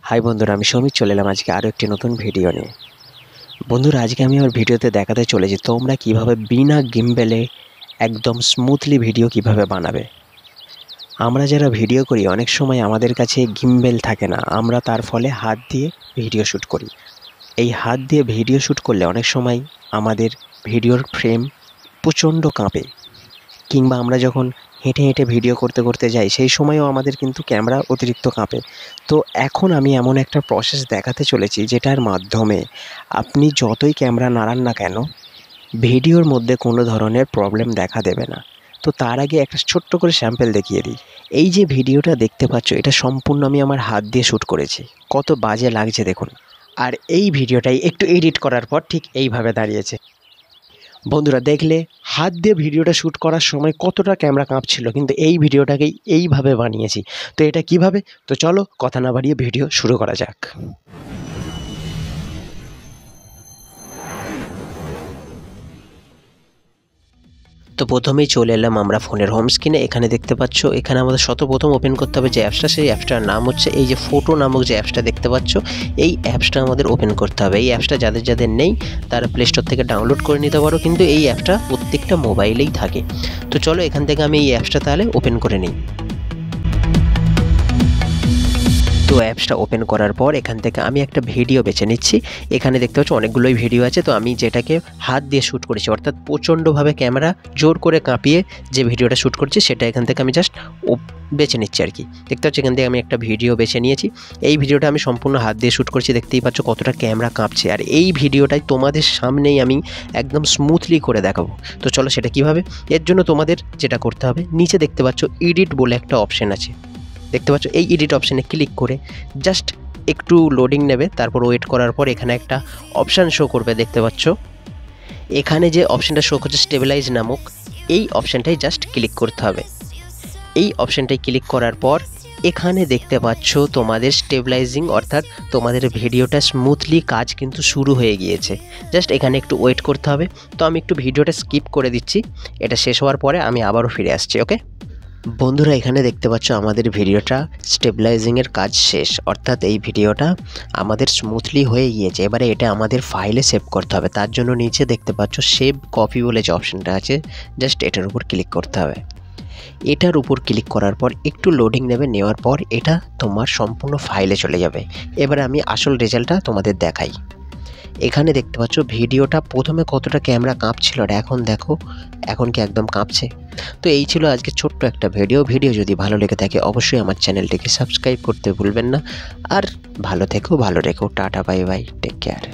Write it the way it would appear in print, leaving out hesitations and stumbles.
High বন্ধুরা, আমি সৌমিক চলে এলাম আজকে আরও একটি নতুন ভিডিও নিয়ে। বন্ধুরা, আজকে আমি আমার ভিডিওতে দেখাতে চলেছি তোমরা কিভাবে বিনা গিম্বেলে একদম স্মুথলি ভিডিও কিভাবে বানাবে। আমরা যারা ভিডিও করি অনেক সময় আমাদের কাছে গিম্বেল থাকে না, আমরা তার ফলে হাত দিয়ে ভিডিও শ্যুট করি। এই হাত দিয়ে ভিডিও শ্যুট করলে অনেক সময় আমাদের ভিডিওর ফ্রেম প্রচণ্ড কাঁপে, কিংবা আমরা যখন হেঁটে হেঁটে ভিডিও করতে করতে যাই সেই সময়ও আমাদের কিন্তু ক্যামেরা অতিরিক্ত কাঁপে। তো এখন আমি এমন একটা প্রসেস দেখাতে চলেছি যেটার মাধ্যমে আপনি যতই ক্যামেরা নাড়ান না কেন ভিডিওর মধ্যে কোনো ধরনের প্রবলেম দেখা দেবে না। তো তার আগে একটা ছোট্ট করে স্যাম্পল দেখিয়ে দিই। এই যে ভিডিওটা দেখতে পাচ্ছ এটা সম্পূর্ণ আমি আমার হাত দিয়ে শ্যুট করেছি, কত বাজে লাগছে দেখুন। আর এই ভিডিওটাই একটু এডিট করার পর ঠিক এইভাবে দাঁড়িয়েছে। বন্ধুরা, দেখলে হাত দিয়ে ভিডিওটা শ্যুট করার সময় কতটা ক্যামেরা কাঁপছিল, কিন্তু এই ভিডিওটাকেই এইভাবে বানিয়েছি। তো এটা কিভাবে, তো চলো কথা না বাড়িয়ে ভিডিও শুরু করা যাক। তো প্রথমেই চলে এলাম আমরা ফোনের হোম স্ক্রিনে। এখানে দেখতে পাচ্ছ এখানে আমাদের সর্বপ্রথম ওপেন করতে হবে যে অ্যাপসটা, সেই অ্যাপসটার নাম হচ্ছে এই যে ফটো নামক যে অ্যাপসটা দেখতে পাচ্ছ, এই অ্যাপসটা আমাদের ওপেন করতে হবে। এই অ্যাপসটা যাদের যাদের নেই তারা প্লে স্টোর থেকে ডাউনলোড করে নিতে পারো, কিন্তু এই অ্যাপসটা প্রত্যেকটা মোবাইলেই থাকে। তো চলো এখান থেকে আমি এই অ্যাপসটা তাহলে ওপেন করে নিই। তো অ্যাপসটা ওপেন করার পর এখান থেকে আমি একটা ভিডিও বেছে নিচ্ছি। এখানে দেখতে পাচ্ছ অনেকগুলোই ভিডিও আছে, তো আমি যেটাকে হাত দিয়ে শ্যুট করেছি অর্থাৎ প্রচণ্ডভাবে ক্যামেরা জোর করে কাঁপিয়ে যে ভিডিওটা শ্যুট করছি সেটা এখান থেকে আমি জাস্ট বেছে নিচ্ছি আর কি। দেখতে পাচ্ছ এখান থেকে আমি একটা ভিডিও বেছে নিয়েছি। এই ভিডিওটা আমি সম্পূর্ণ হাত দিয়ে শ্যুট করছি, দেখতেই পাচ্ছ কতটা ক্যামেরা কাঁপছে। আর এই ভিডিওটাই তোমাদের সামনেই আমি একদম স্মুথলি করে দেখাবো। তো চলো সেটা কীভাবে, এর জন্য তোমাদের যেটা করতে হবে, নিচে দেখতে পাচ্ছ এডিট বলে একটা অপশান আছে, দেখতে পাচ্ছ এই এডিট অপশানে ক্লিক করে জাস্ট একটু লোডিং নেবে, তারপর ওয়েট করার পর এখানে একটা অপশান শো করবে। দেখতে পাচ্ছ এখানে যে অপশানটা শো করছে স্টেবিলাইজ নামক, এই অপশানটাই জাস্ট ক্লিক করতে হবে। এই অপশানটাই ক্লিক করার পর এখানে দেখতে পাচ্ছ তোমাদের স্টেবিলাইজিং অর্থাৎ তোমাদের ভিডিওটা স্মুথলি কাজ কিন্তু শুরু হয়ে গিয়েছে। জাস্ট এখানে একটু ওয়েট করতে হবে। তো আমি একটু ভিডিওটা স্কিপ করে দিচ্ছি, এটা শেষ হওয়ার পরে আমি আবারও ফিরে আসছি। ওকে বন্ধুরা, এখানে দেখতে পাচ্ছ আমাদের ভিডিওটা স্টেবিলাইজিংয়ের কাজ শেষ, অর্থাৎ এই ভিডিওটা আমাদের স্মুথলি হয়ে গিয়েছে। এবারে এটা আমাদের ফাইলে সেভ করতে হবে, তার জন্য নিচে দেখতে পাচ্ছ সেভ কপি বলে যে অপশানটা আছে, জাস্ট এটার উপর ক্লিক করতে হবে। এটার উপর ক্লিক করার পর একটু লোডিং নেবে, নেওয়ার পর এটা তোমার সম্পূর্ণ ফাইলে চলে যাবে। এবারে আমি আসল রেজাল্টটা তোমাদের দেখাই। এখানে দেখতে পাচ্ছ ভিডিওটা প্রথমে কতটা ক্যামেরা কাঁপছিল আর এখন দেখো এখন কি একদম কাঁপছে। তো এই ছিল আজকে ছোট্ট একটা ভিডিও যদি ভালো লেগে থাকে অবশ্যই আমার চ্যানেলটিকে সাবস্ক্রাইব করতে ভুলবেন না। আর ভালো থেকো, ভালো রেখো, tata, bye bye, take care.